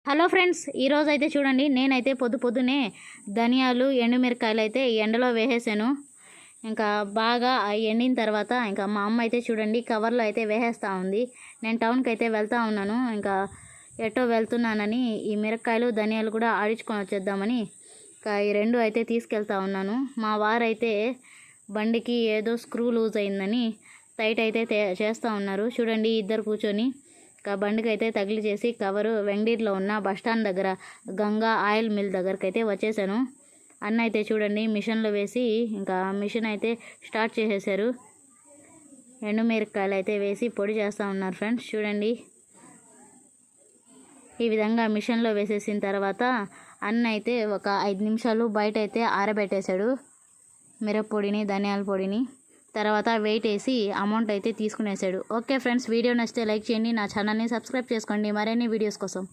Hello friends, ఈరోజు అయితే చూడండి, నేనైతే పొద్దునే ధనియాలు ఎండుమిరకాయలు అయితే ఎండలో వేసేసాను. ఇంకా బాగా ఎండిన తర్వాత ఇంకా మా అమ్మ అయితే చూడండి కవర్లో అయితే వేసేస్తూ ఉంది. నేను టౌన్కి అయితే వెళ్తూ ఉన్నాను. ఇంకా ఎటో వెళ్తున్నానని ఈ మిరకాయలు ధనియాలు కూడా ఆడించుకొని వచ్చేద్దామని ఇంకా ఈ రెండు అయితే తీసుకెళ్తా ఉన్నాను. మా వారైతే బండికి ఏదో స్క్రూ లూజ్ అయిందని టైట్ అయితే చేస్తూ ఉన్నారు. చూడండి, ఇద్దరు కూర్చొని ఇంకా బండికి అయితే తగిలి చేసి కవరు వెంగడీలో ఉన్న బస్టాండ్ దగ్గర గంగా ఆయిల్ మిల్ దగ్గరికి అయితే వచ్చేసాను. అన్న అయితే చూడండి మిషన్లో వేసి ఇంకా మిషన్ అయితే స్టార్ట్ చేసేసారు. ఎండుమిరకాయలు అయితే వేసి పొడి చేస్తూ ఉన్నారు ఫ్రెండ్స్. చూడండి, ఈ విధంగా మిషన్లో వేసేసిన తర్వాత అన్న అయితే ఒక 5 నిమిషాలు బయట అయితే ఆరబెట్టేశాడు మిరప్పొడిని ధనియాల పొడిని. తర్వాత వెయిట్ వేసి అమౌంట్ అయితే తీసుకునేసాడు. ఓకే ఫ్రెండ్స్, వీడియో నచ్చితే లైక్ చేయండి, నా ఛానల్ని సబ్స్క్రైబ్ చేసుకోండి మరిన్ని వీడియోస్ కోసం.